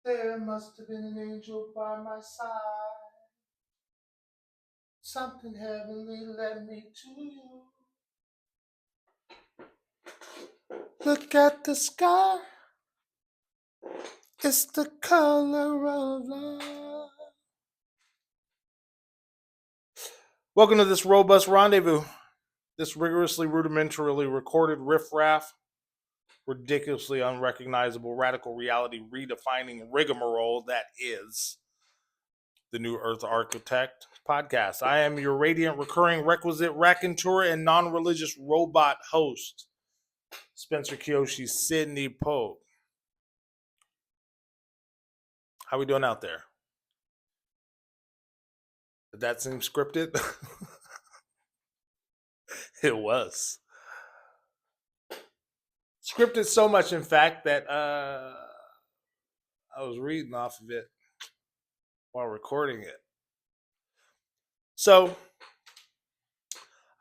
There must have been an angel by my side. Something heavenly led me to you. Look at the sky. It's the color of love. Welcome to this robust rendezvous. This rigorously rudimentarily recorded riffraff, ridiculously unrecognizable radical reality redefining rigmarole that is the New Earth Architect podcast. I am your radiant, recurring, requisite, raconteur, and non religious robot host, Spencer Kiyoshi Sidney Pope. How we doing out there? Did that seem scripted? It was. Scripted so much, in fact, that I was reading off of it while recording it. So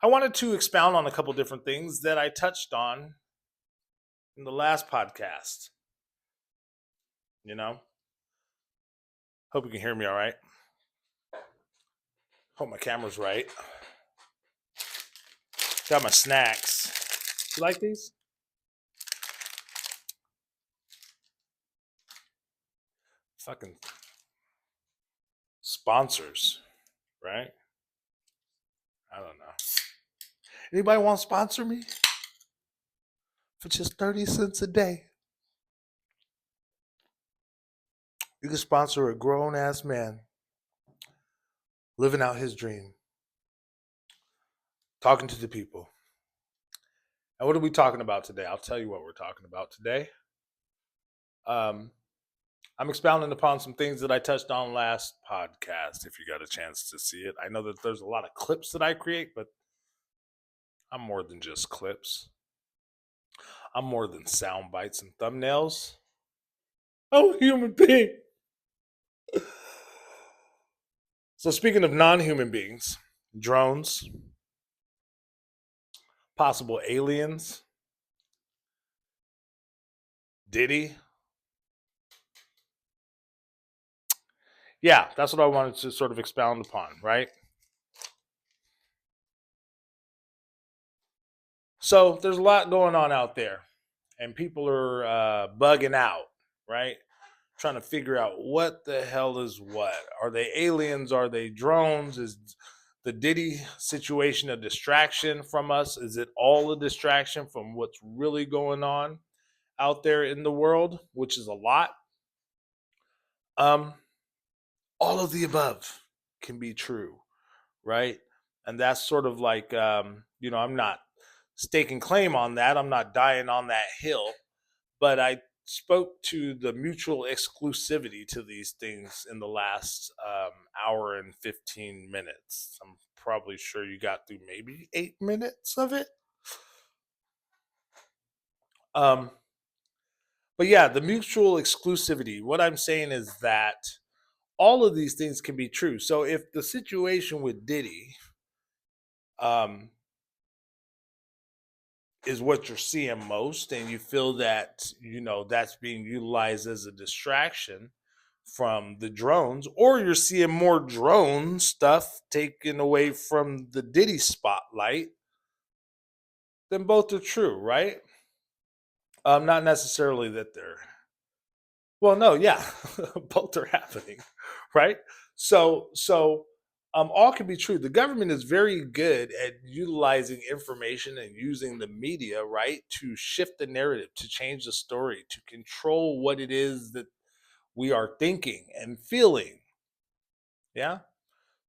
I wanted to expound on a couple different things that I touched on in the last podcast. You know, hope you can hear me all right. Hope my camera's right. Got my snacks. You like these? Fucking sponsors, right? I don't know. Anybody want to sponsor me? For just 30 cents a day. You can sponsor a grown-ass man living out his dream. Talking to the people. And what are we talking about today? I'll tell you what we're talking about today. I'm expounding upon some things that I touched on last podcast, if you got a chance to see it. I know that there's a lot of clips that I create, but I'm more than just clips. I'm more than sound bites and thumbnails. I'm a human being. So speaking of non-human beings, drones, possible aliens, Diddy. Yeah, that's what I wanted to sort of expound upon, right? So there's a lot going on out there, and people are bugging out, right? Trying to figure out what the hell is what. Are they aliens? Are they drones? Is the Diddy situation a distraction from us? Is it all a distraction from what's really going on out there in the world, which is a lot? Um, all of the above can be true, right? And that's sort of like, I'm not staking claim on that. I'm not dying on that hill, but I spoke to the mutual exclusivity to these things in the last hour and 15 minutes. I'm probably sure you got through maybe 8 minutes of it. But yeah, the mutual exclusivity. What I'm saying is that all of these things can be true. So if the situation with Diddy is what you're seeing most, and you feel that that's being utilized as a distraction from the drones, or you're seeing more drone stuff taken away from the Diddy spotlight, then both are true, right? Not necessarily that they're well, no, yeah, both are happening, right? So all can be true. The government is very good at utilizing information and using the media, right, to shift the narrative, to change the story, to control what it is that we are thinking and feeling. Yeah.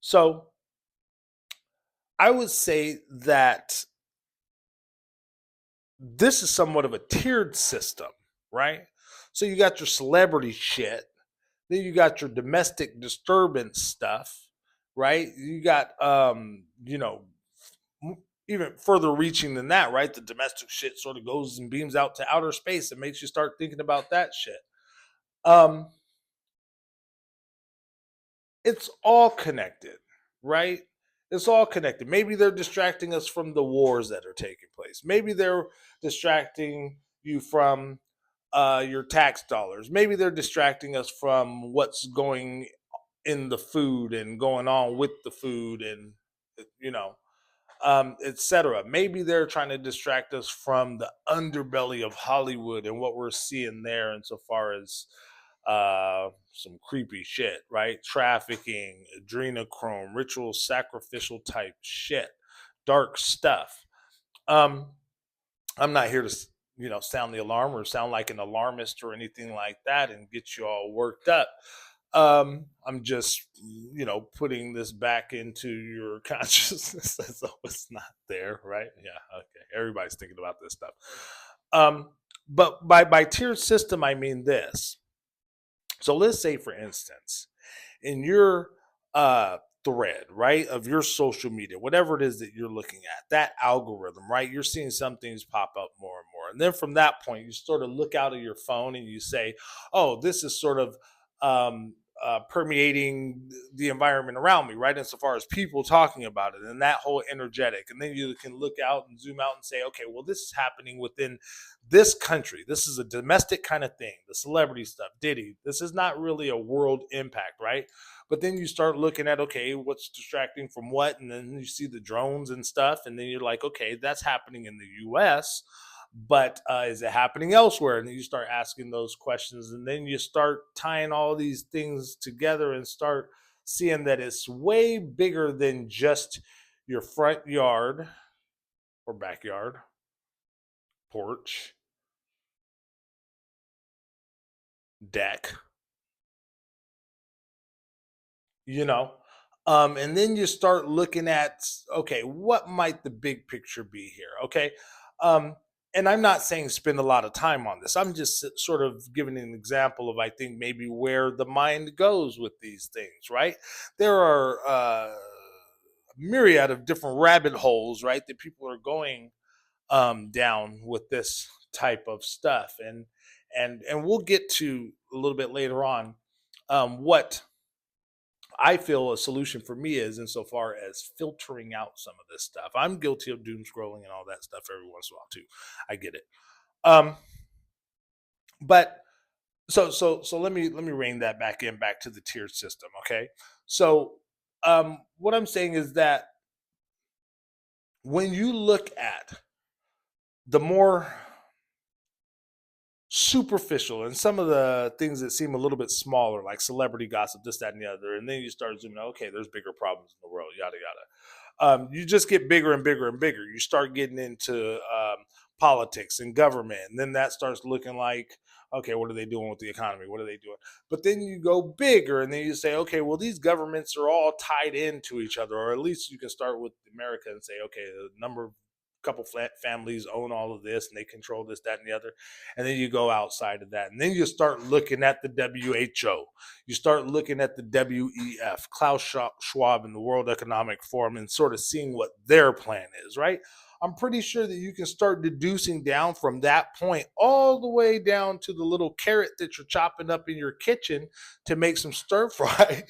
So I would say that this is somewhat of a tiered system, right? So you got your celebrity shit, then you got your domestic disturbance stuff, right? You got even further reaching than that, right? The domestic shit sort of goes and beams out to outer space and makes you start thinking about that shit. It's all connected, right? It's all connected. Maybe they're distracting us from the wars that are taking place. Maybe they're distracting you from your tax dollars. Maybe they're distracting us from what's going in the food and going on with the food, and you know, etc. Maybe they're trying to distract us from the underbelly of Hollywood and what we're seeing there, insofar as some creepy shit, right? Trafficking, adrenochrome, ritual sacrificial type shit, dark stuff. Um, I'm not here to sound the alarm or sound like an alarmist or anything like that and get you all worked up. I'm just putting this back into your consciousness as though it's not there, right? Yeah, okay. Everybody's thinking about this stuff. Um, but by tiered system, I mean this. So let's say, for instance, in your uh thread, right, of your social media, whatever it is that you're looking at, that algorithm, right, you're seeing some things pop up more and more. And then from that point, you sort of look out of your phone and you say, oh, this is sort of permeating the environment around me, right? Insofar as people talking about it and that whole energetic. And then you can look out and zoom out and say, okay, well, this is happening within this country. This is a domestic kind of thing. The celebrity stuff, Diddy. This is not really a world impact, right? But then you start looking at, okay, what's distracting from what? And then you see the drones and stuff. And then you're like, okay, that's happening in the US, but is it happening elsewhere? And then you start asking those questions. And then you start tying all these things together and start seeing that it's way bigger than just your front yard or backyard, porch, deck, you know. And then you start looking at, okay, what might the big picture be here? Okay. um, and I'm not saying spend a lot of time on this. I'm just sort of giving an example of, I think, maybe where the mind goes with these things, right? There are a myriad of different rabbit holes, right, that people are going down with this type of stuff. And we'll get to a little bit later on what I feel a solution for me is, insofar as filtering out some of this stuff. I'm guilty of doom scrolling and all that stuff every once in a while too. I get it. Um, but so let me rein that back to the tiered system. Okay. So what I'm saying is that when you look at the more superficial and some of the things that seem a little bit smaller, like celebrity gossip, this, that, and the other, and then you start zooming out, okay, there's bigger problems in the world, yada yada. You just get bigger and bigger and bigger. You start getting into politics and government, and then that starts looking like, okay, what are they doing with the economy? What are they doing? But then you go bigger, and then you say, okay, well, these governments are all tied into each other, or at least you can start with America and say, okay, the number of couple families own all of this and they control this, that, and the other. And then you go outside of that, and then you start looking at the WHO, you start looking at the WEF, Klaus Schwab, and the World Economic Forum, and sort of seeing what their plan is, right? I'm pretty sure that you can start deducing down from that point all the way down to the little carrot that you're chopping up in your kitchen to make some stir fry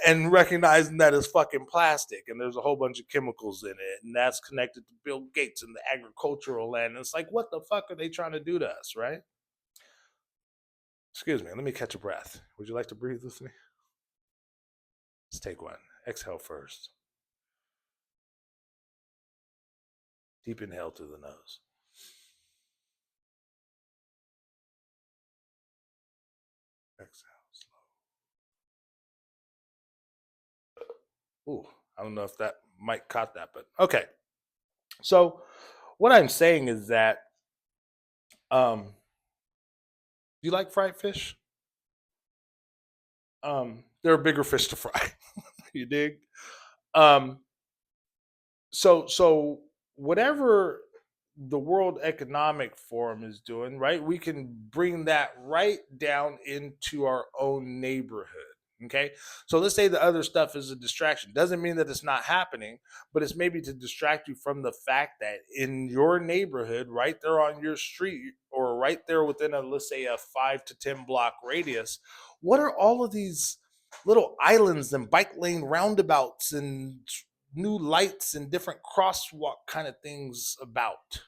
and recognizing that it's fucking plastic and there's a whole bunch of chemicals in it, and that's connected to Bill Gates and the agricultural land. And it's like, what the fuck are they trying to do to us, right? Excuse me, let me catch a breath. Would you like to breathe with me? Let's take one. Exhale first. Deep inhale through the nose. Exhale slow. Ooh, I don't know if that mic caught that, but okay. So what I'm saying is that do you like fried fish? There are bigger fish to fry. You dig? Um, so whatever the World Economic Forum is doing, right? We can bring that right down into our own neighborhood. Okay. So let's say the other stuff is a distraction. Doesn't mean that it's not happening, but it's maybe to distract you from the fact that in your neighborhood, right there on your street, or right there within a, let's say, a 5 to 10 block radius, what are all of these little islands and bike lane roundabouts and new lights and different crosswalk kind of things about?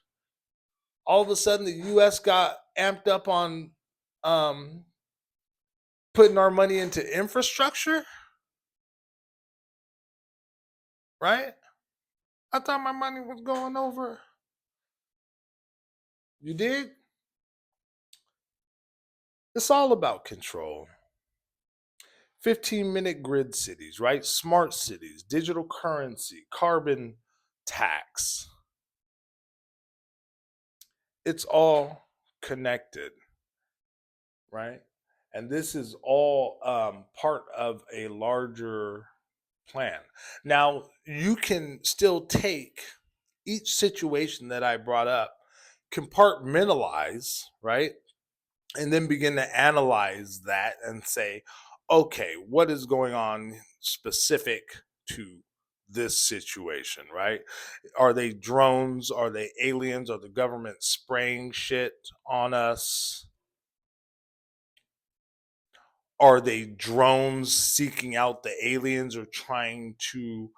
All of a sudden, the US got amped up on um, putting our money into infrastructure, right? I thought my money was going over. You dig? It's all about control. 15-minute grid cities, right? Smart cities, digital currency, carbon tax. It's all connected, right? And this is all part of a larger plan. Now, you can still take each situation that I brought up, compartmentalize, right? And then begin to analyze that and say, okay, what is going on specific to this situation, right? Are they drones? Are they aliens? Are the government spraying shit on us? Are they drones seeking out the aliens or trying to,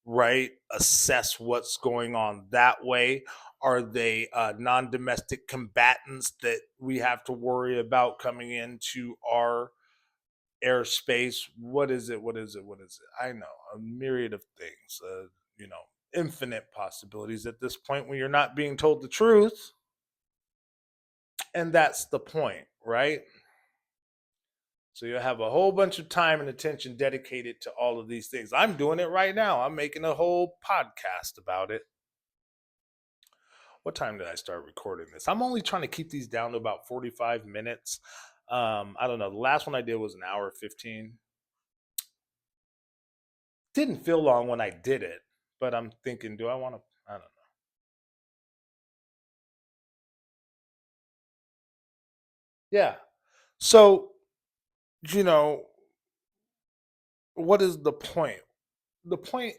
right, assess what's going on that way? Are they non-domestic combatants that we have to worry about coming into our airspace? What is it? What is it? What is it? I know a myriad of things. You know, infinite possibilities at this point when you're not being told the truth, and that's the point, right? So you'll have a whole bunch of time and attention dedicated to all of these things. I'm doing it right now. I'm making a whole podcast about it. What time did I start recording this? I'm only trying to keep these down to about 45 minutes. I don't know. The last one I did was an hour 15. Didn't feel long when I did it, but I'm thinking, do I want to? I don't know. Yeah. So, you know, what is the point? The point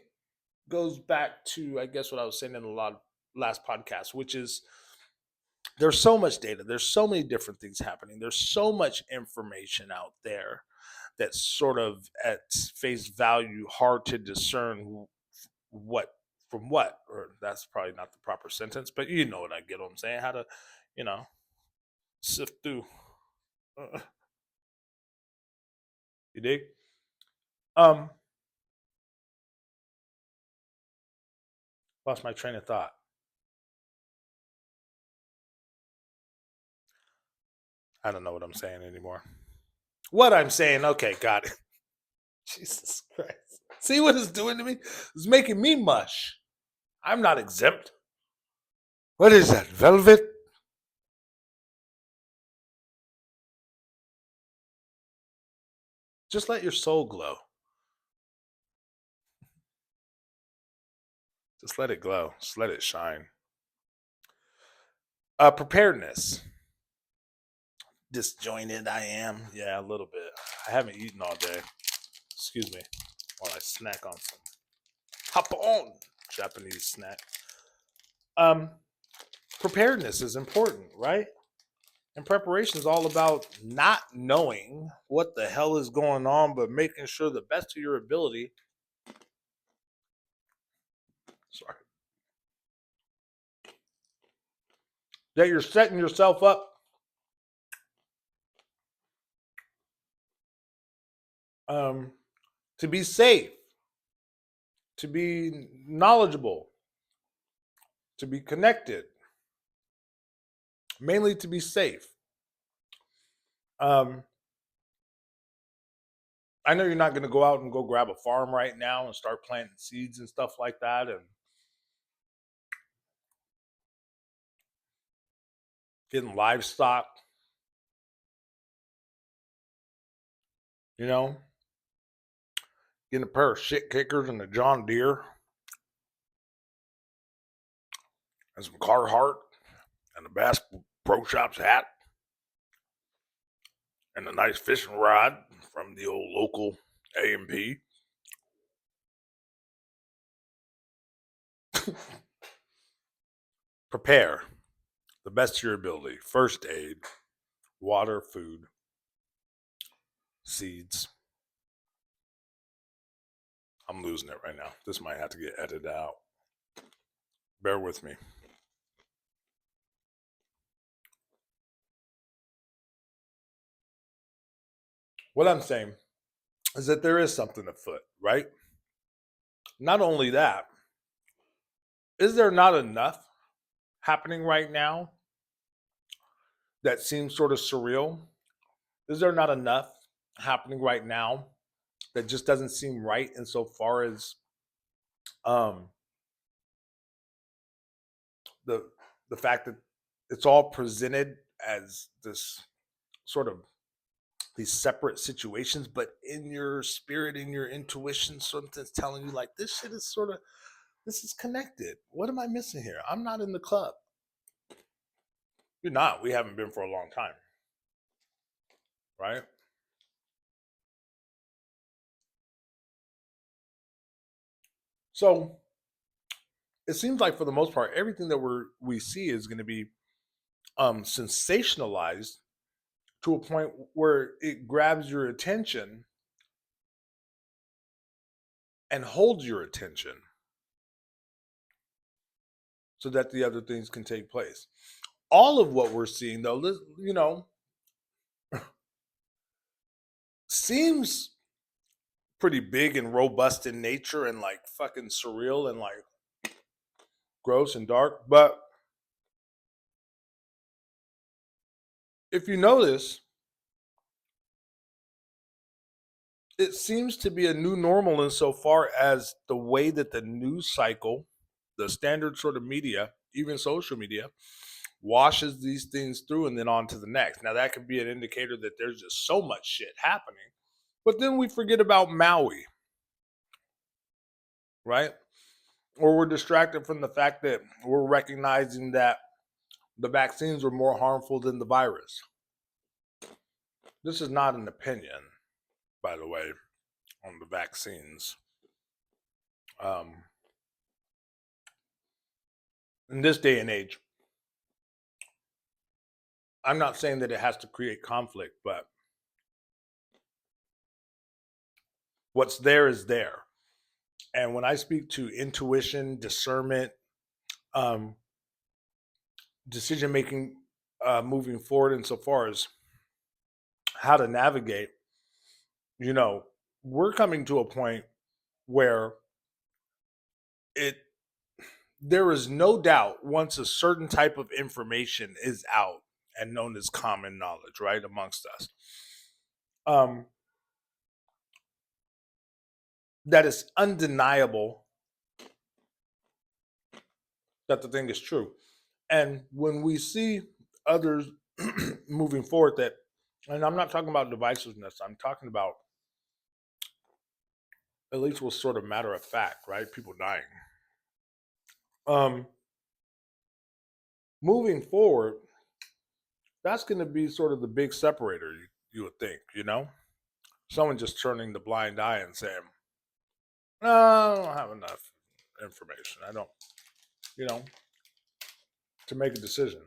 goes back to, I guess, what I was saying in the last podcast, which is there's so much data, there's so many different things happening, there's so much information out there that's sort of at face value hard to discern what from what, or that's probably not the proper sentence, but you know what I get what I'm saying, how to, you know, sift through. You dig? Um, Lost my train of thought. I don't know what I'm saying anymore. What I'm saying, okay, got it. Jesus Christ. See what it's doing to me? It's making me mush. I'm not exempt. What is that? Velvet? Just let your soul glow. Just let it glow. Just let it shine. Preparedness. Disjointed I am. Yeah, a little bit. I haven't eaten all day. Excuse me. While I snack on some hop on Japanese snack. Um, Preparedness is important, right? And preparation is all about not knowing what the hell is going on, but making sure the best of your ability. Sorry. That you're setting yourself up um, to be safe, to be knowledgeable, to be connected, mainly to be safe. Um, I know you're not going to go out and go grab a farm right now and start planting seeds and stuff like that and getting livestock, you know, getting a pair of shit kickers and a John Deere and some Carhartt and a Bass Pro Shops hat and a nice fishing rod from the old local A&P. Prepare the best of your ability. First aid, water, food, seeds. I'm losing it right now. This might have to get edited out. Bear with me. What I'm saying is that there is something afoot, right? Not only that, is there not enough happening right now that seems sort of surreal? Is there not enough happening right now that just doesn't seem right insofar as um, the the fact that it's all presented as this sort of these separate situations, but in your spirit, in your intuition, something's telling you like this shit is sort of this is connected. What am I missing here? I'm not in the club. You're not. We haven't been for a long time, right? So it seems like for the most part, everything that we see is going to be sensationalized to a point where it grabs your attention and holds your attention so that the other things can take place. All of what we're seeing, though, seems pretty big and robust in nature and like fucking surreal and like gross and dark. But if you notice, it seems to be a new normal insofar as the way that the news cycle, the standard sort of media, even social media, washes these things through and then on to the next. Now, that could be an indicator that there's just so much shit happening. But then we forget about Maui, right? Or we're distracted from the fact that we're recognizing that the vaccines were more harmful than the virus. This is not an opinion, by the way, on the vaccines. Um, in this day and age, I'm not saying that it has to create conflict, but what's there is there. And when I speak to intuition, discernment, um, decision making moving forward insofar as how to navigate, you know, we're coming to a point where it there is no doubt once a certain type of information is out and known as common knowledge, right, amongst us, um, that is undeniable that the thing is true. And when we see others moving forward, that, and I'm not talking about divisiveness, I'm talking about at least was sort of matter of fact, right? People dying. Um, moving forward, that's going to be sort of the big separator, you would think, you know? Someone just turning the blind eye and saying, no, I don't have enough information. I don't, you know, to make a decision.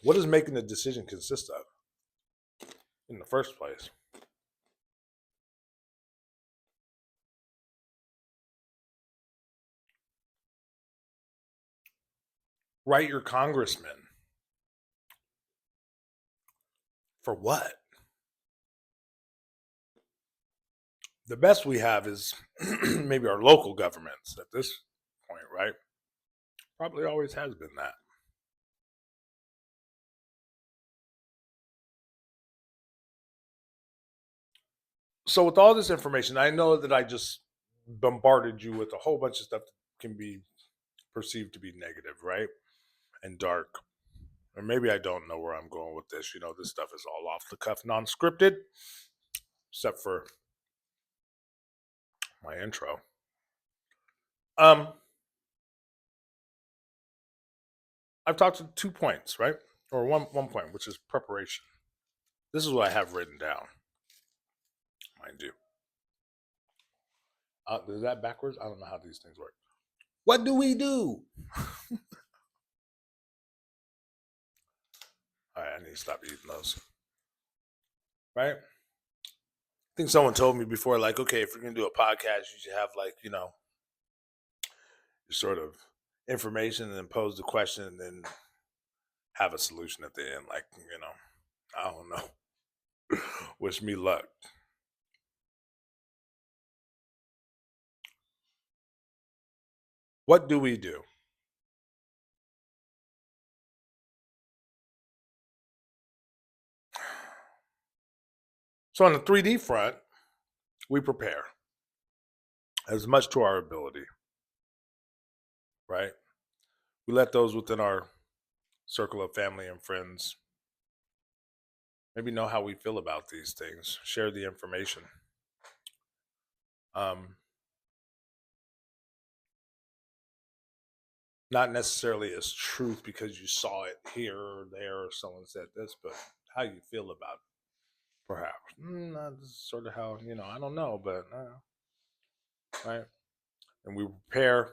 What does making a decision consist of in the first place? Write your congressman. For what? The best we have is maybe our local governments at this point, right? Probably always has been that. So, with all this information, I know that I just bombarded you with a whole bunch of stuff that can be perceived to be negative, right? And dark. Or maybe I don't know where I'm going with this. You know, this stuff is all off the cuff, non scripted, except for my intro. Um, I've talked to 2 points, right? Or one point, which is preparation. This is what I have written down, mind you. Is that backwards? I don't know how these things work. What do we do? All right, I need to stop eating those. Right? I think someone told me before, like, okay, if you're gonna do a podcast, you should have like, you know, your sort of information and then pose the question and then have a solution at the end. Like, you know, I don't know. Wish me luck. What do we do? So on the 3D front, we prepare as much to our ability, right? We let those within our circle of family and friends maybe know how we feel about these things, share the information. Um, not necessarily as truth because you saw it here or there or someone said this, but how you feel about it, perhaps. That's sort of how, I don't know, but right? And we prepare,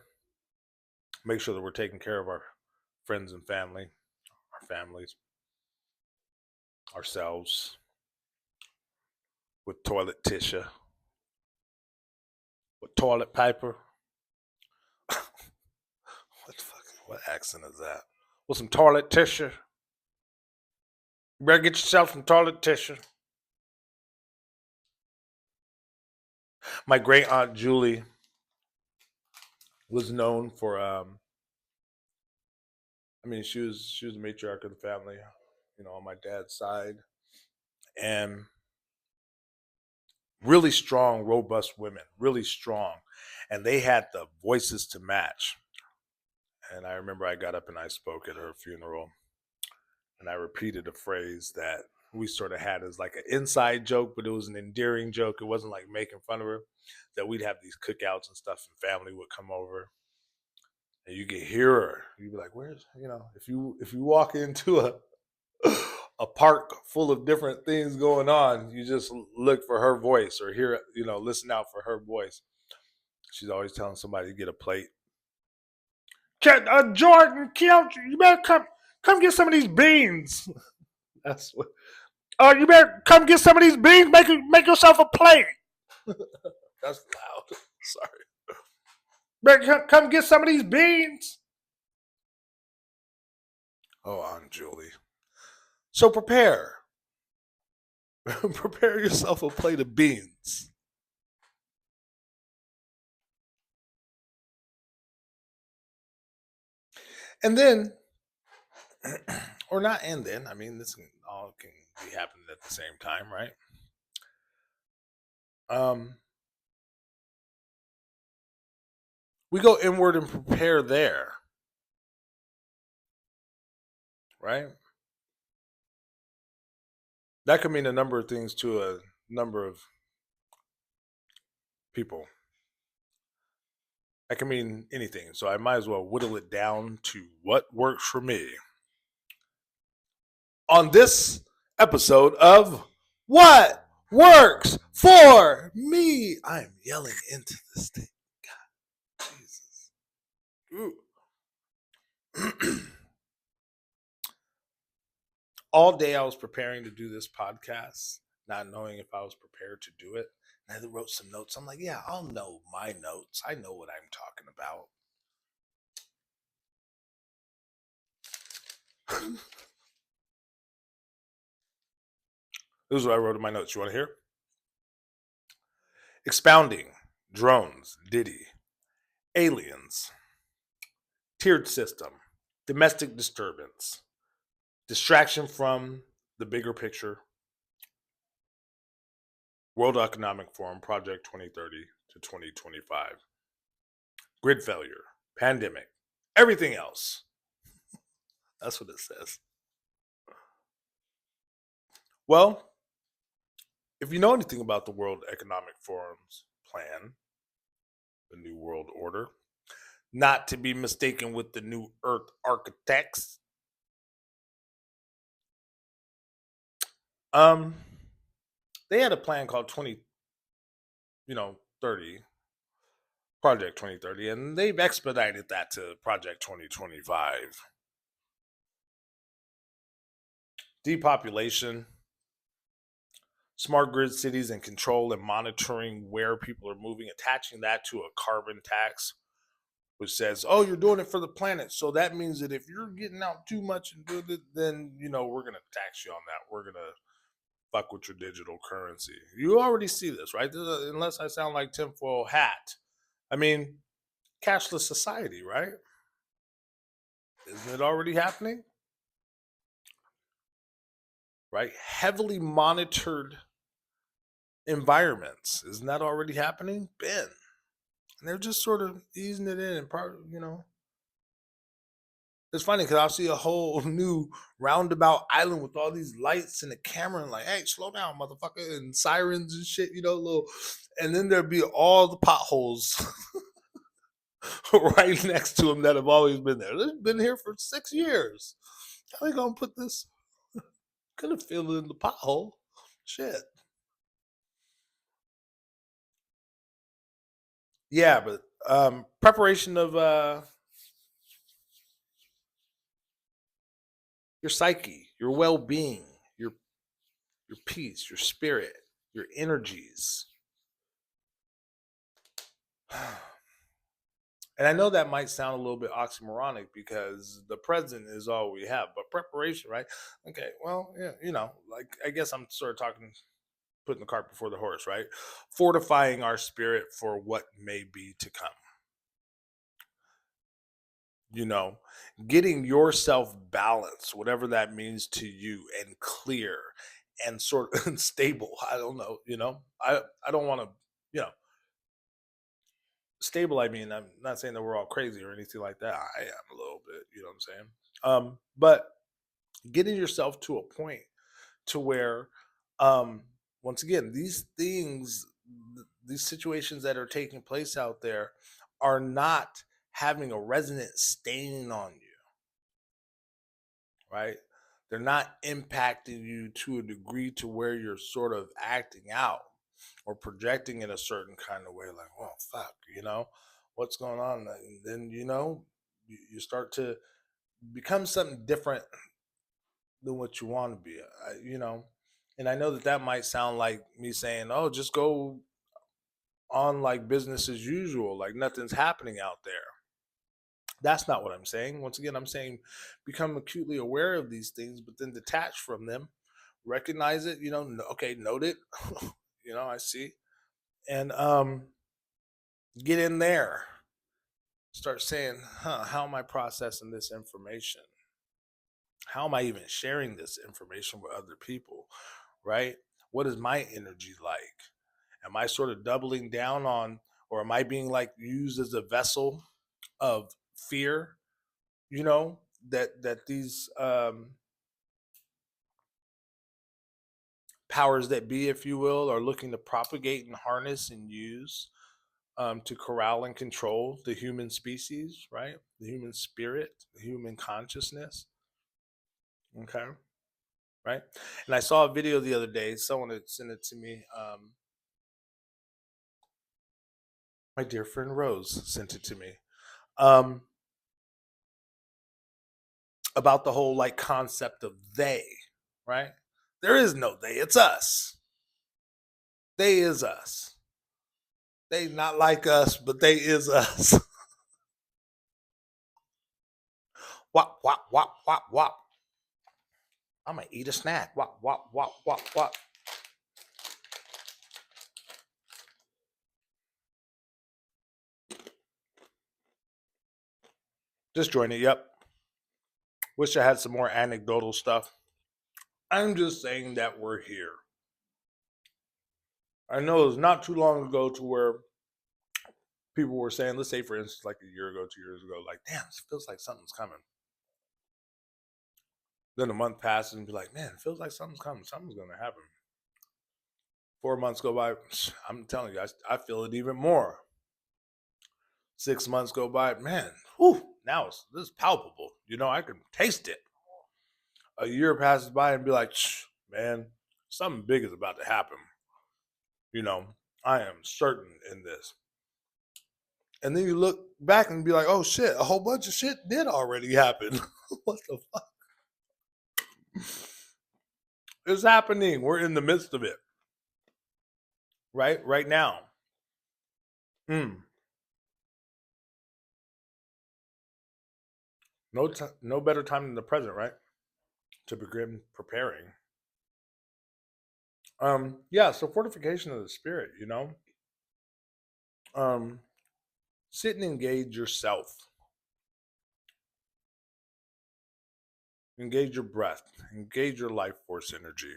make sure that we're taking care of our friends and family, our families, ourselves with toilet tissue, with toilet paper. What accent is that? With some toilet tissue. You better get yourself some toilet tissue. My great aunt Julie was known for she was the matriarch of the family, on my dad's side. And really strong, robust women, really strong. And they had the voices to match. And I remember I got up and I spoke at her funeral and I repeated a phrase that we sort of had as like an inside joke, but it was an endearing joke. It wasn't like making fun of her. That we'd have these cookouts and stuff, and family would come over, and you could hear her. You'd be like, "Where's if you walk into a park full of different things going on, you just look for her voice or hear listen out for her voice." She's always telling somebody to get a plate. Jordan, you better come get some of these beans. That's what. Oh, you better come get some of these beans. Make yourself a plate. That's loud. Sorry. Better come get some of these beans. Oh, Aunt Julie. So prepare. Prepare yourself a plate of beans. And then, or not and then, this all can be happening at the same time, right? We go inward and prepare there, right? That could mean a number of things to a number of people. That can mean anything. So I might as well whittle it down to what works for me. On this episode of What Works for Me. I'm yelling into this thing. God, Jesus. All day I was preparing to do this podcast, not knowing if I was prepared to do it. And I wrote some notes. I'm like, yeah, I'll know my notes. I know what I'm talking about. This is what I wrote in my notes. You want to hear? Expounding, drones, Diddy, aliens, tiered system, domestic disturbance, distraction from the bigger picture, World Economic Forum, Project 2030 to 2025, grid failure, pandemic, everything else. That's what it says. Well, if you know anything about the World Economic Forum's plan, the New World Order, not to be mistaken with the New Earth Architects, they had a plan called 30, Project 2030, and they've expedited that to Project 2025. Depopulation, smart grid cities, and control and monitoring where people are moving, attaching that to a carbon tax, which says, oh, you're doing it for the planet. So that means that if you're getting out too much and doing it, then, we're going to tax you on that. We're going to fuck with your digital currency. You already see this, right? Unless I sound like tinfoil hat. I mean, cashless society, right? Isn't it already happening? Right? Heavily monitored environments. Isn't that already happening? Ben. And they're just sort of easing it in and it's funny because I'll see a whole new roundabout island with all these lights and a camera and like, hey, slow down, motherfucker, and sirens and shit, little. And then there'd be all the potholes right next to them that have always been there. They've been here for 6 years. How are they gonna put this? Could have filled in the pothole. Shit. Yeah, but preparation of your psyche, your well-being, your peace, your spirit, your energies. And I know that might sound a little bit oxymoronic because the present is all we have, but preparation, right? Okay, well, yeah, like I guess I'm sort of talking, putting the cart before the horse, right? Fortifying our spirit for what may be to come. Getting yourself balanced, whatever that means to you, and clear and sort of stable. I don't know, I don't want to, you know, stable. I mean, I'm not saying that we're all crazy or anything like that. I am a little bit, you know what I'm saying? But getting yourself to a point to where, um, once again, these things, these situations that are taking place out there are not having a resonant stain on you, right? They're not impacting you to a degree to where you're sort of acting out or projecting in a certain kind of way, like, well, fuck, what's going on? And then, you start to become something different than what you want to be, And I know that that might sound like me saying, oh, just go on like business as usual, like nothing's happening out there. That's not what I'm saying. Once again, I'm saying become acutely aware of these things, but then detach from them, recognize it, okay, note it, I see. And get in there. Start saying, how am I processing this information? How am I even sharing this information with other people? Right? What is my energy like? Am I sort of doubling down on, or am I being like used as a vessel of fear, that these powers that be, if you will, are looking to propagate and harness and use to corral and control the human species, right? The human spirit, the human consciousness. Okay. Right. And I saw a video the other day. Someone had sent it to me. My dear friend Rose sent it to me. Um, about the whole like concept of they, right? There is no they, it's us. They is us. They not like us, but they is us. Wop, wop, wop, wop, wop. I'm gonna eat a snack. Wop, wop, wop, wop, wop. Just join it. Yep. Wish I had some more anecdotal stuff. I'm just saying that we're here. I know it was not too long ago to where people were saying, let's say for instance, like a year ago, 2 years ago, like, damn, it feels like something's coming. Then a month passes and be like, man, it feels like something's coming. Something's gonna happen. 4 months go by. I'm telling you, I feel it even more. 6 months go by, man. Whew, now this is palpable. I can taste it. A year passes by and be like, man, something big is about to happen. I am certain in this. And then you look back and be like, oh shit, a whole bunch of shit did already happen. What the fuck? It's happening. We're in the midst of it. Right now. No better time than the present, right? To begin preparing. Yeah, so fortification of the spirit, um, sit and engage yourself, engage your breath, engage your life force energy.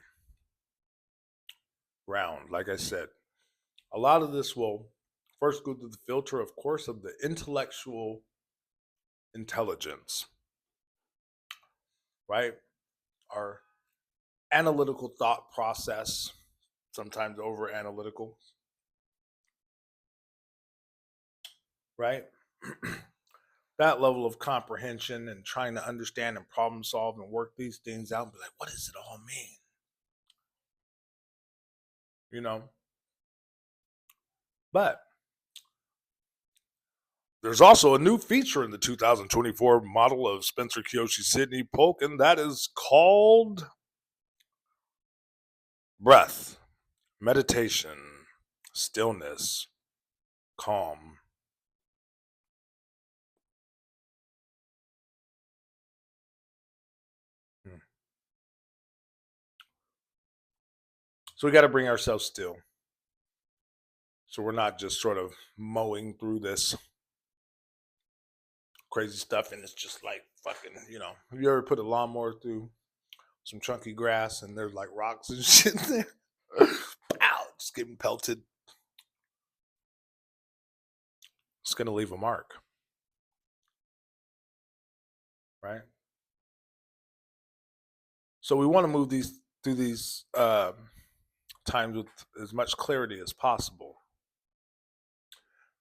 Ground, like I said, a lot of this will first go through the filter, of course, of the intellectual intelligence, right? Our analytical thought process, sometimes over analytical, right? That level of comprehension and trying to understand and problem solve and work these things out and be like, what does it all mean? You know? But there's also a new feature in the 2024 model of Spencer Kiyoshi Sidney Polk, and that is called breath, meditation, stillness, calm. Hmm. So we got to bring ourselves still. So we're not just sort of mowing through this crazy stuff and it's just like fucking, have you ever put a lawnmower through some chunky grass and there's like rocks and shit there? Ow, just getting pelted. It's going to leave a mark, right? So we want to move these through these times with as much clarity as possible.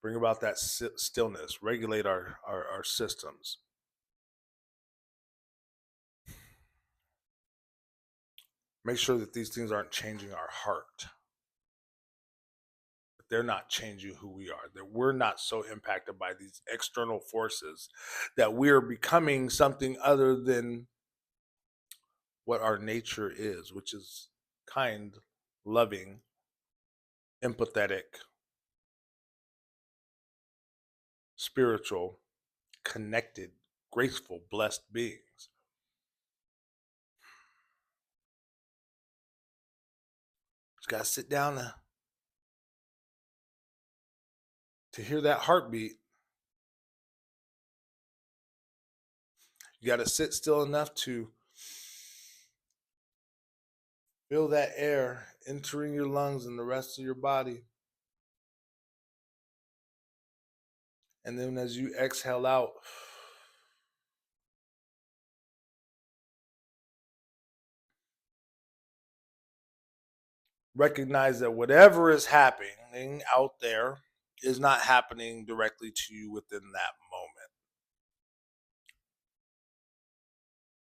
Bring about that stillness, regulate our systems. Make sure that these things aren't changing our heart. That they're not changing who we are. That we're not so impacted by these external forces that we're becoming something other than what our nature is, which is kind, loving, empathetic, spiritual, connected, graceful, blessed beings. Just gotta sit down to hear that heartbeat. You gotta sit still enough to feel that air entering your lungs and the rest of your body. And then as you exhale out, recognize that whatever is happening out there is not happening directly to you within that moment.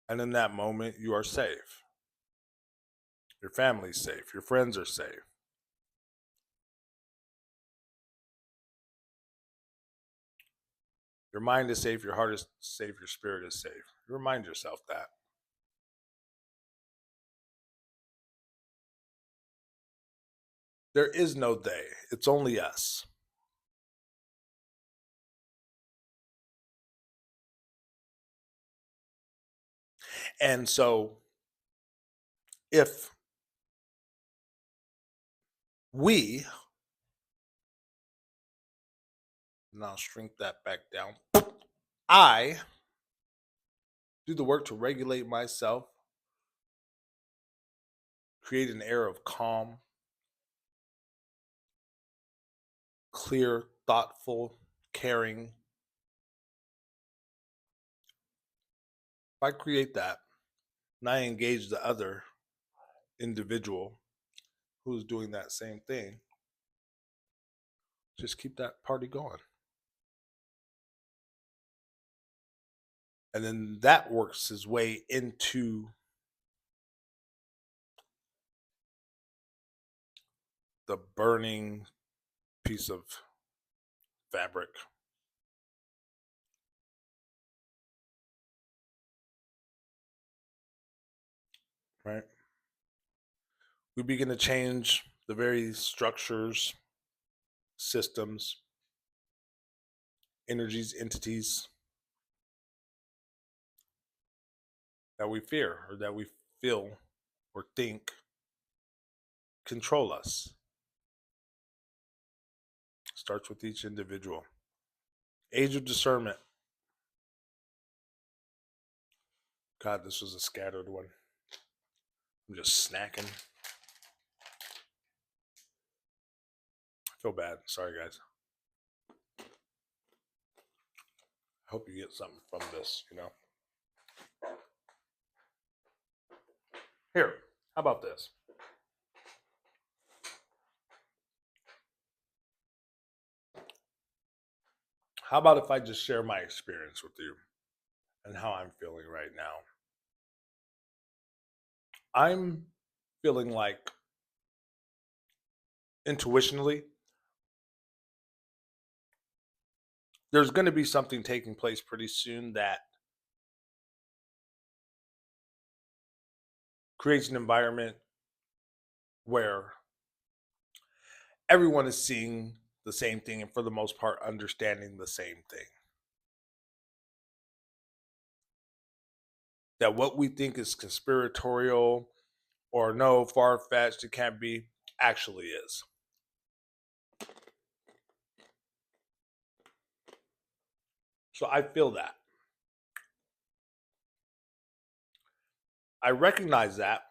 And in that moment, you are safe. Your family's safe. Your friends are safe. Your mind is safe. Your heart is safe. Your spirit is safe. Remind yourself that. There is no they, it's only us. And so if we, now shrink that back down, I do the work to regulate myself, create an air of calm, clear, thoughtful, caring. If I create that and I engage the other individual who's doing that same thing, just keep that party going. And then that works its way into the burning piece of fabric. Right? We begin to change the very structures, systems, energies, entities that we fear or that we feel or think control us. Starts with each individual. Age of discernment. God, this was a scattered one. I'm just snacking. I feel bad. Sorry, guys. I hope you get something from this, Here, how about this? How about if I just share my experience with you and how I'm feeling right now? I'm feeling like intuitionally there's going to be something taking place pretty soon that creates an environment where everyone is seeing the same thing and for the most part understanding the same thing. That what we think is conspiratorial or no, far-fetched, it can't be, actually is. So I feel that. I recognize that,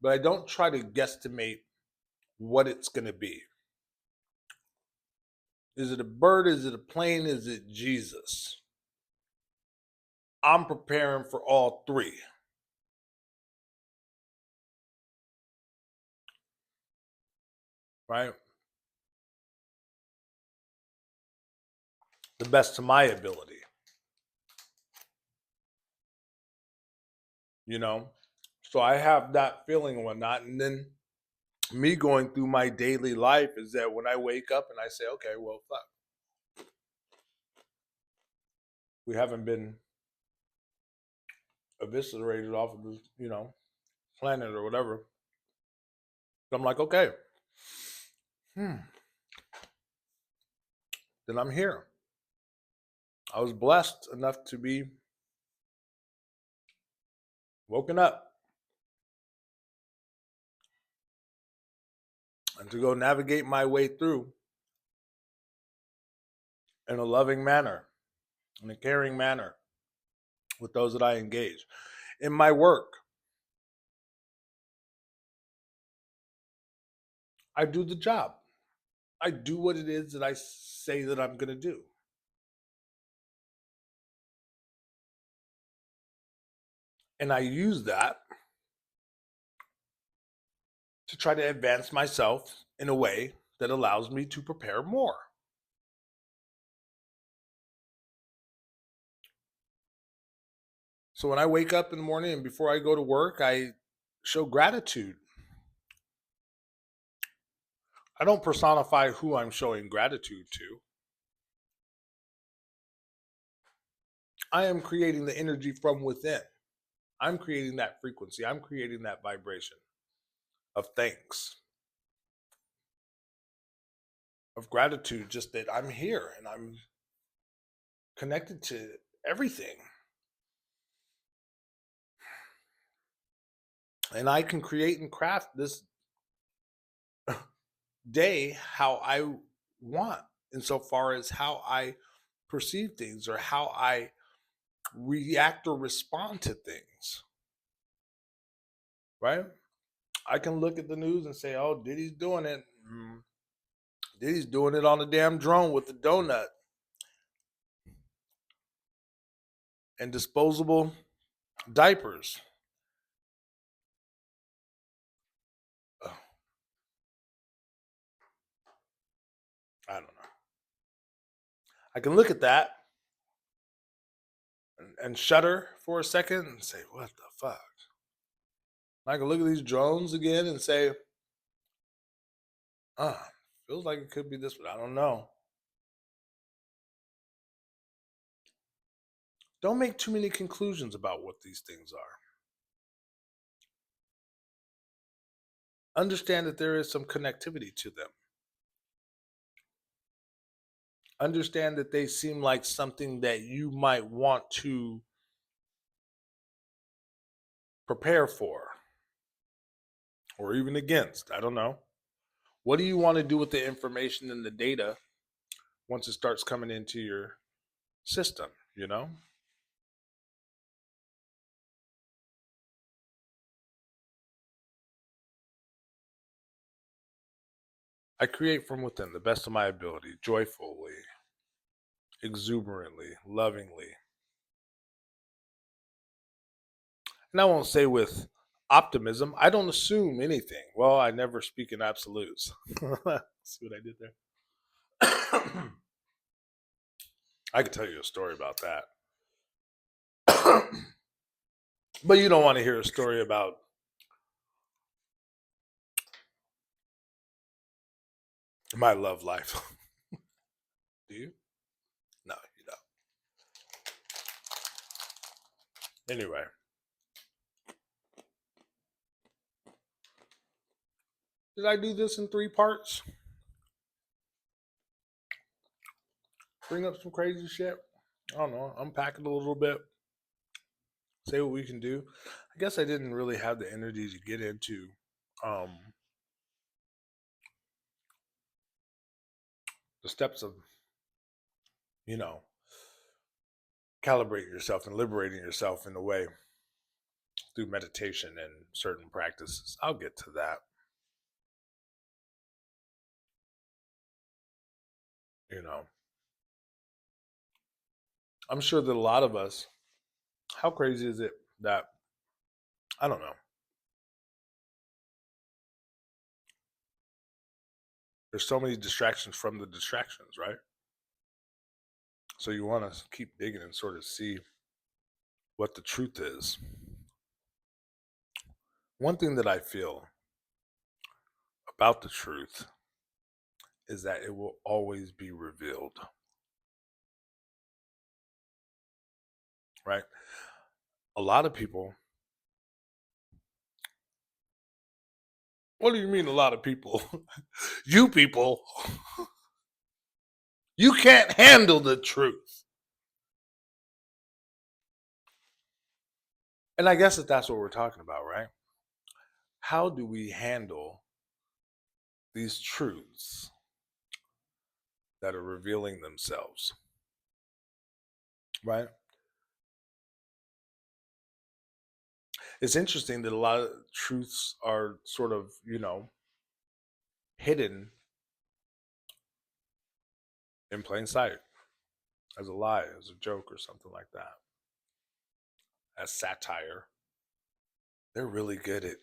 but I don't try to guesstimate what it's going to be. Is it a bird? Is it a plane? Is it Jesus? I'm preparing for all three. Right? The best of my ability. So I have that feeling and whatnot. And then me going through my daily life is that when I wake up and I say, okay, well, fuck. We haven't been eviscerated off of this, planet or whatever. So I'm like, okay. Then I'm here. I was blessed enough to be woken up and to go navigate my way through in a loving manner, in a caring manner with those that I engage. In my work, I do the job. I do what it is that I say that I'm going to do. And I use that to try to advance myself in a way that allows me to prepare more. So when I wake up in the morning and before I go to work, I show gratitude. I don't personify who I'm showing gratitude to. I am creating the energy from within. I'm creating that frequency. I'm creating that vibration of thanks, of gratitude, just that I'm here and I'm connected to everything. And I can create and craft this day how I want, insofar as how I perceive things or how I react or respond to things. Right? I can look at the news and say, oh, Diddy's doing it. Diddy's doing it on a damn drone with the donut and disposable diapers. I don't know. I can look at that and shudder for a second and say, what the fuck? I can look at these drones again and say, feels like it could be this, but I don't know. Don't make too many conclusions about what these things are. Understand that there is some connectivity to them. Understand that they seem like something that you might want to prepare for. or even against. I don't know. What do you want to do with the information and the data once it starts coming into your system, you know? I create from within the best of my ability, joyfully, exuberantly, lovingly. And I won't say with optimism. I don't assume anything. Well, I never speak in absolutes. See what I did there? I could tell you a story about that. But you don't want to hear a story about my love life. Do you? No, you don't. Anyway, did I do this in 3 parts? Bring up some crazy shit? I don't know. Unpack it a little bit. Say what we can do. I guess I didn't really have the energy to get into um, the steps of, you know, calibrating yourself and liberating yourself in a way through meditation and certain practices. I'll get to that. You know, I'm sure that a lot of us, how crazy is it that, I don't know, there's so many distractions from the distractions, right? So you want to keep digging and sort of see what the truth is. One thing that I feel about the truth is that it will always be revealed, right? A lot of people, what do you mean a lot of people? You people, you can't handle the truth. And I guess that's what we're talking about, right? How do we handle these truths that are revealing themselves, right? It's interesting that a lot of truths are sort of, hidden in plain sight as a lie, as a joke, or something like that, as satire. They're really good at,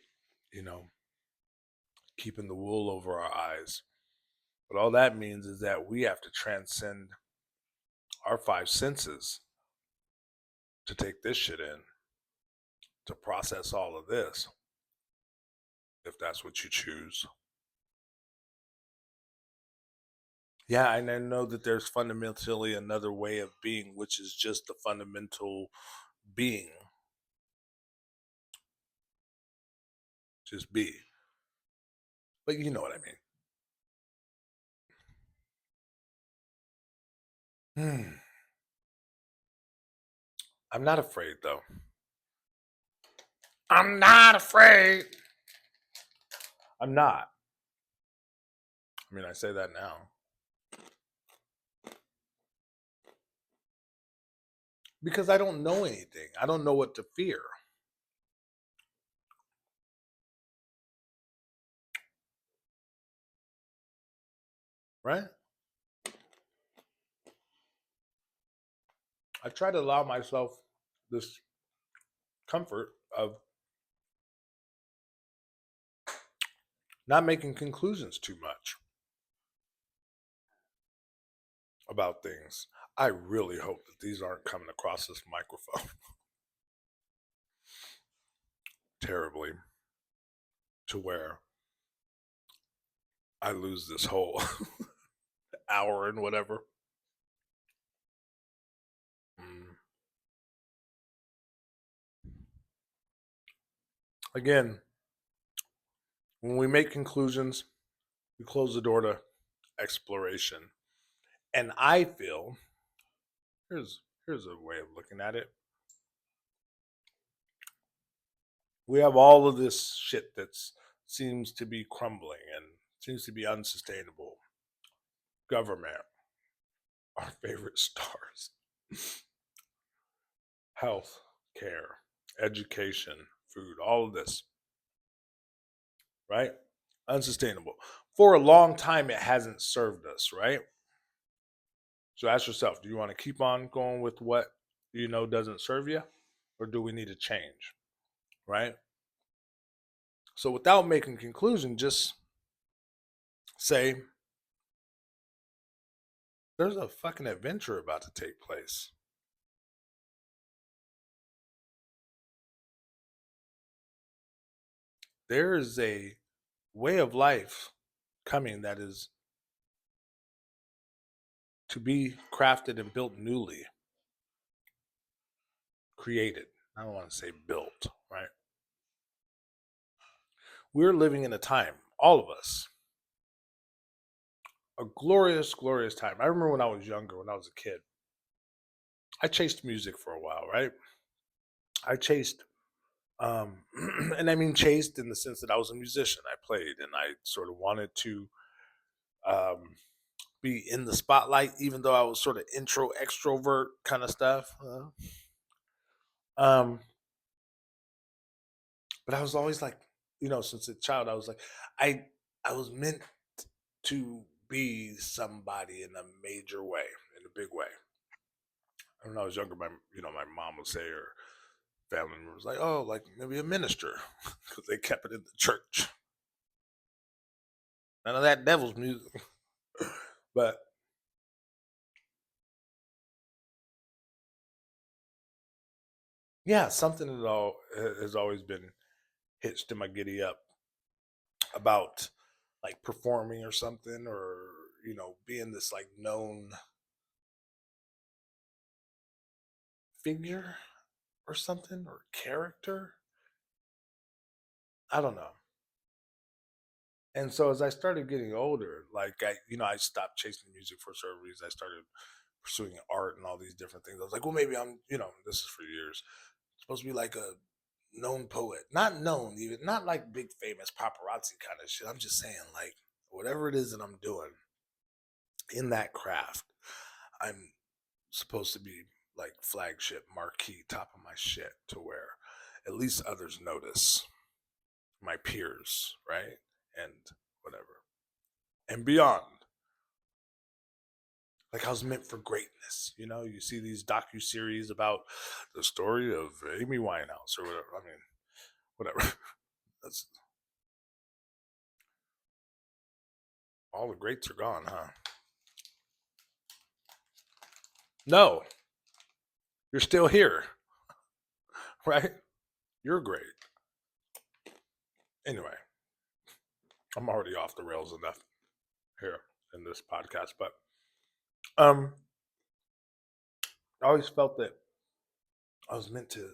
you know, keeping the wool over our eyes. But all that means is that we have to transcend our 5 senses to take this shit in, to process all of this, if that's what you choose. Yeah, and I know that there's fundamentally another way of being, which is just the fundamental being. Just be. But you know what I mean. I'm not afraid, though. I'm not afraid. I'm not. I mean, I say that now. Because I don't know anything. I don't know what to fear. Right? I try to allow myself this comfort of not making conclusions too much about things. I really hope that these aren't coming across this microphone terribly to where I lose this whole hour and whatever. Mm. Again, when we make conclusions, we close the door to exploration. And I feel here's a way of looking at it. We have all of this shit that's seems to be crumbling and seems to be unsustainable. Government, our favorite stars, health care, education, food, all of this, right? Unsustainable. For a long time, it hasn't served us, right? So ask yourself, do you want to keep on going with what you know doesn't serve you? Or do we need to change, right? So without making conclusion, just say, there's a fucking adventure about to take place. There is a way of life coming that is to be crafted and built newly, created. I don't want to say built, right? We're living in a time, all of us, a glorious, glorious time. I remember when I was younger, when I was a kid, I chased music for a while, right? I chased, and I mean chased in the sense that I was a musician. I played and I sort of wanted to um, be in the spotlight, even though I was sort of intro extrovert kind of stuff. Um, but I was always like, since a child, I was like, I I was meant to be somebody in a major way, in a big way. When I was younger, my mom would say, or family members like, oh, like maybe a minister, because they kept it in the church. None of that devil's music. But yeah, something has always been hitched in my giddy up about like performing or something, or being this like known figure or something, or character. I don't know. And so as I started getting older, like I stopped chasing music for certain reasons. I started pursuing art and all these different things. I was like, well, maybe this is for years, supposed to be like a known poet. Not known, even not like big famous paparazzi kind of shit. I'm just saying, like, whatever it is that I'm doing in that craft, I'm supposed to be like flagship, marquee, top of my shit, to where at least others notice, my peers, right? And whatever. And beyond. Like I was meant for greatness. You see these docu series about the story of Amy Winehouse or whatever. I mean, whatever. That's all the greats are gone, huh? No, you're still here, right? You're great. Anyway, I'm already off the rails enough here in this podcast, but um, I always felt that I was meant to,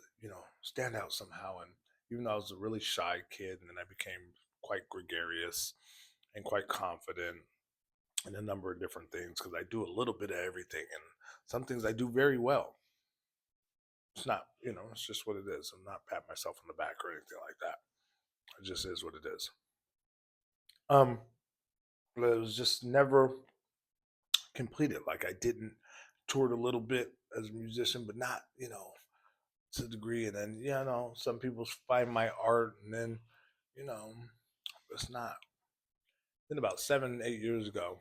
stand out somehow. And even though I was a really shy kid, and then I became quite gregarious and quite confident in a number of different things, because I do a little bit of everything, and some things I do very well. It's not, it's just what it is. I'm not patting myself on the back or anything like that. It just is what it is. Um, but it was just never completed. Like I didn't toured a little bit as a musician, but not, to a degree. And then, some people find my art, and then, you know, it's not. Then about 7, 8 years ago,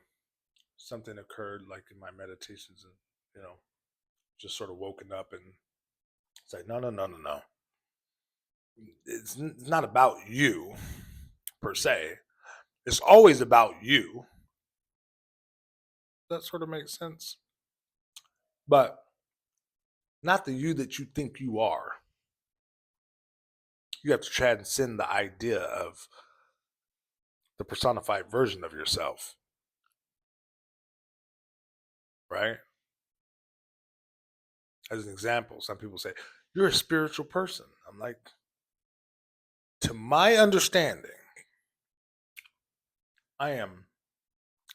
something occurred, like in my meditations, and just sort of woken up and it's like, no, no, no, no, no. It's not about you per se. It's always about you. That sort of makes sense. But not the you that you think you are. You have to transcend the idea of the personified version of yourself, right? As an example, some people say, you're a spiritual person. I'm like, to my understanding, I am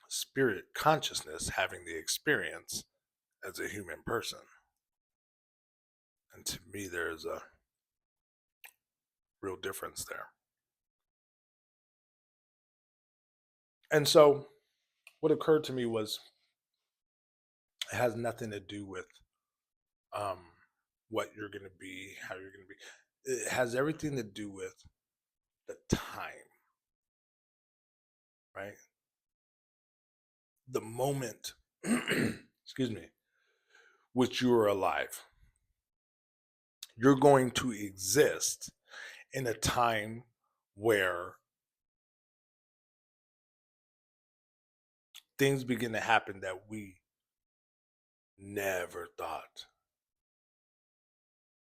spirit consciousness having the experience as a human person. And to me, there's a real difference there. And so what occurred to me was it has nothing to do with um, what you're going to be, how you're going to be. It has everything to do with the time, right? The moment, excuse me, which you are alive. You're going to exist in a time where things begin to happen that we never thought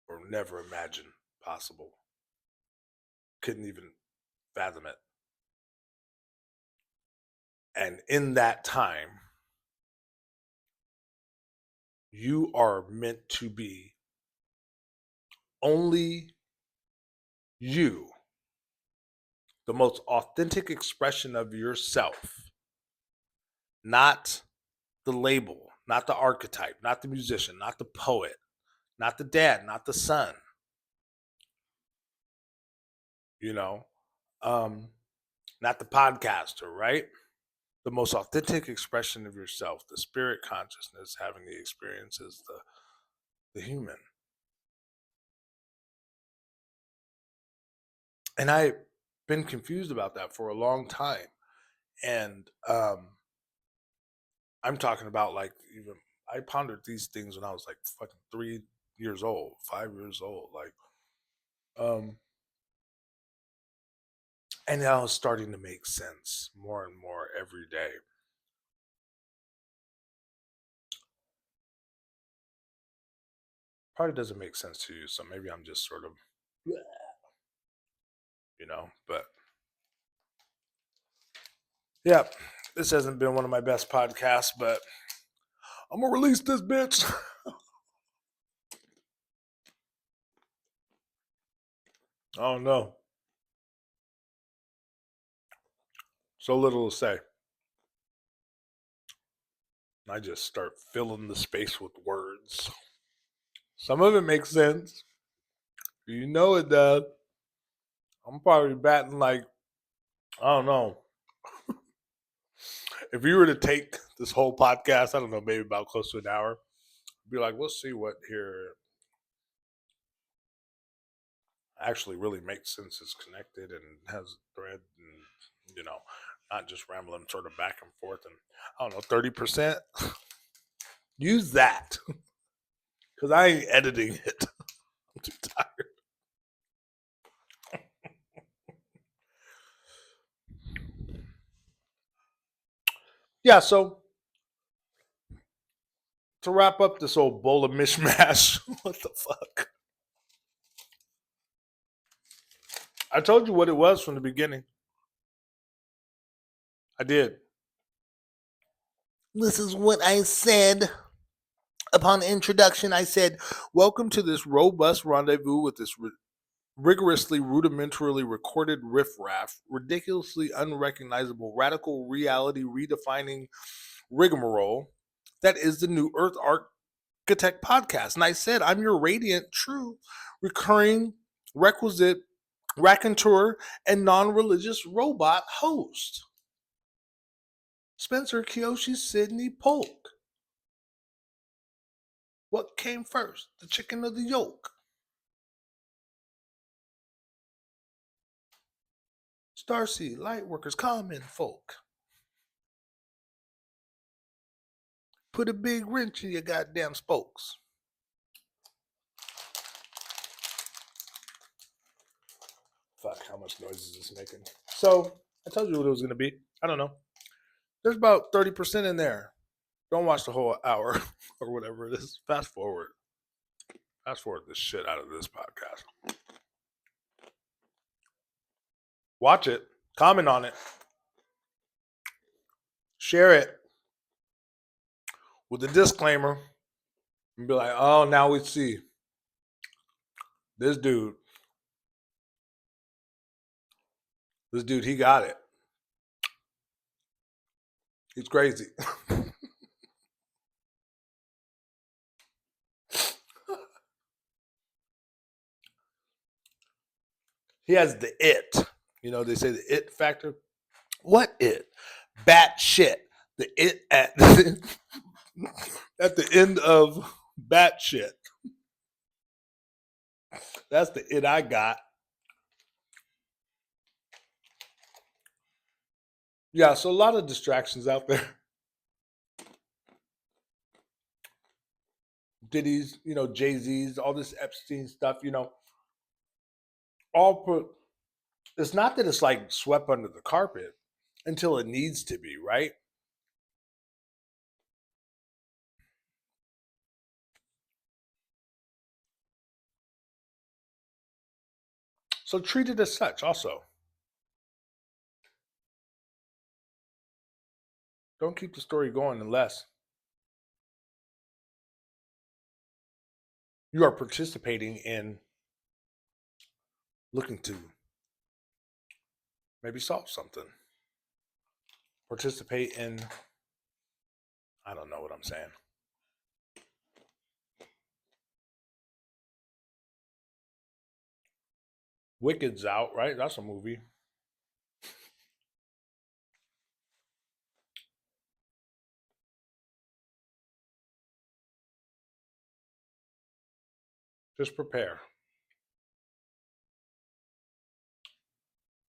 or never imagined possible. Couldn't even fathom it. And in that time, you are meant to be only you, the most authentic expression of yourself, not the label, not the archetype, not the musician, not the poet, not the dad, not the son, you know, um, not the podcaster, right? The most authentic expression of yourself, the spirit consciousness, having the experiences, the human. And I've been confused about that for a long time. And I'm talking about like even I pondered these things when I was like fucking 3 years old, 5 years old, like and now it's starting to make sense more and more every day. Probably doesn't make sense to you, so maybe I'm just sort of, but yeah, this hasn't been one of my best podcasts, but I'm gonna release this bitch. Oh no, so little to say. I just start filling the space with words. Some of it makes sense. You know it does. I'm probably batting like, I don't know. If you were to take this whole podcast, I don't know, maybe about close to an hour, be like, let's see what here actually really makes sense, is connected and has a thread, and not just rambling sort of back and forth. And I don't know, 30%. Use that because I ain't editing it. I'm too tired. Yeah, so to wrap up this old bowl of mishmash, what the fuck? I told you what it was from the beginning. I did. This is what I said. Upon introduction, I said, welcome to this robust rendezvous with this rigorously rudimentarily recorded riffraff, ridiculously unrecognizable radical reality redefining rigmarole that is the New Earth Architect podcast. And I said, I'm your radiant, true, recurring, requisite, raconteur, and non religious robot host, Spencer Kiyoshi Sidney Polk. What came first, the chicken or the yolk? Starseed, lightworkers, common folk. Put a big wrench in your goddamn spokes. Fuck, how much noise is this making? So, I told you what it was going to be. I don't know. There's about 30% in there. Don't watch the whole hour or whatever it is. Fast forward. Fast forward the shit out of this podcast. Watch it. Comment on it. Share it with a disclaimer. And be like, oh, now we see. This dude, he got it. He's crazy. He has the it. They say the it factor. What it? bat shit. The it at at the end of bat shit. That's the it I got. Yeah, so a lot of distractions out there. Diddy's, Jay-Z's, all this Epstein stuff, all put. It's not that it's like swept under the carpet until it needs to be, right? So treat it as such also. Don't keep the story going unless you are participating in looking to maybe solve something. Participate in, I don't know what I'm saying. Wicked's out, right? That's a movie. Just prepare.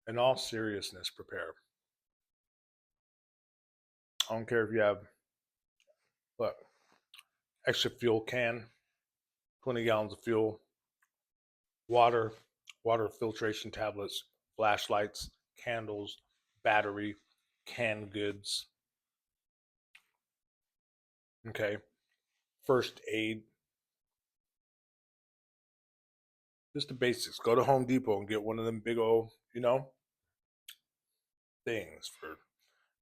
In all seriousness, prepare. I don't care if you have, what, extra fuel can, 20 gallons of fuel, water, water filtration tablets, flashlights, candles, battery, canned goods. Okay. First aid. Just the basics. Go to Home Depot and get one of them big old, things for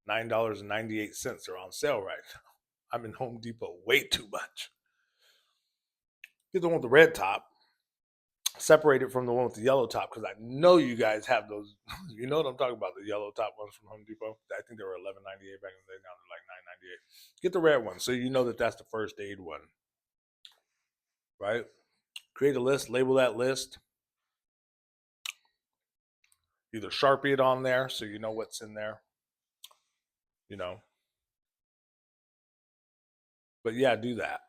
$9.98. They're on sale right now. I'm in Home Depot way too much. Get the one with the red top. Separate it from the one with the yellow top because I know you guys have those. You know what I'm talking about? The yellow top ones from Home Depot. I think they were $11.98 back in the day. Now they're like $9.98. Get the red one so you know that that's the first aid one, right? Create a list. Label that list. Either Sharpie it on there so you know what's in there. You know. But yeah, do that.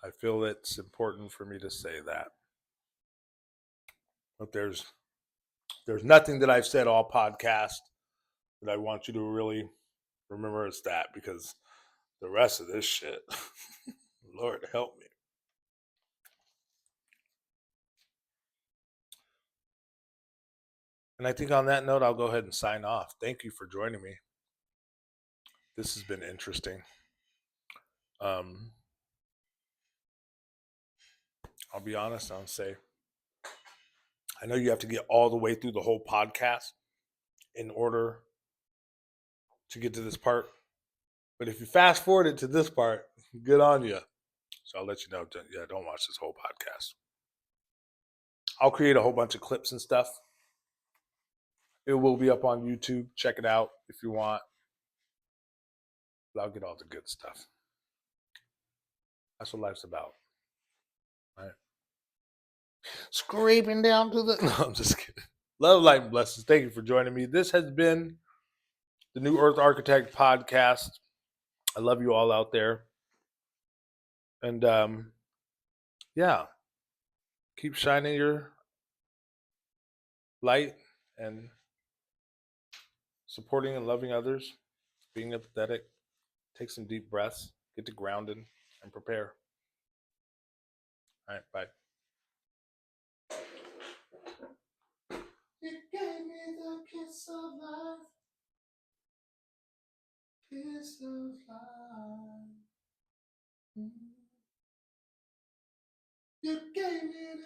I feel it's important for me to say that. But there's nothing that I've said all podcast that I want you to really remember it's that because the rest of this shit, Lord help me. And I think on that note, I'll go ahead and sign off. Thank you for joining me. This has been interesting. Um, I'll be honest, I'll say, I know you have to get all the way through the whole podcast in order to get to this part. But if you fast forward it to this part, good on you. So I'll let you know. Yeah, don't watch this whole podcast. I'll create a whole bunch of clips and stuff. It will be up on YouTube. Check it out if you want. But I'll get all the good stuff. That's what life's about. Right? Scraping down to the. No, I'm just kidding. Love, light, and blessings. Thank you for joining me. This has been the New Earth Architect podcast. I love you all out there. And yeah, keep shining your light and supporting and loving others, being empathetic. Take some deep breaths, get to grounding, and prepare. All right, bye. You gave me the kiss of life, kiss of life. You gave me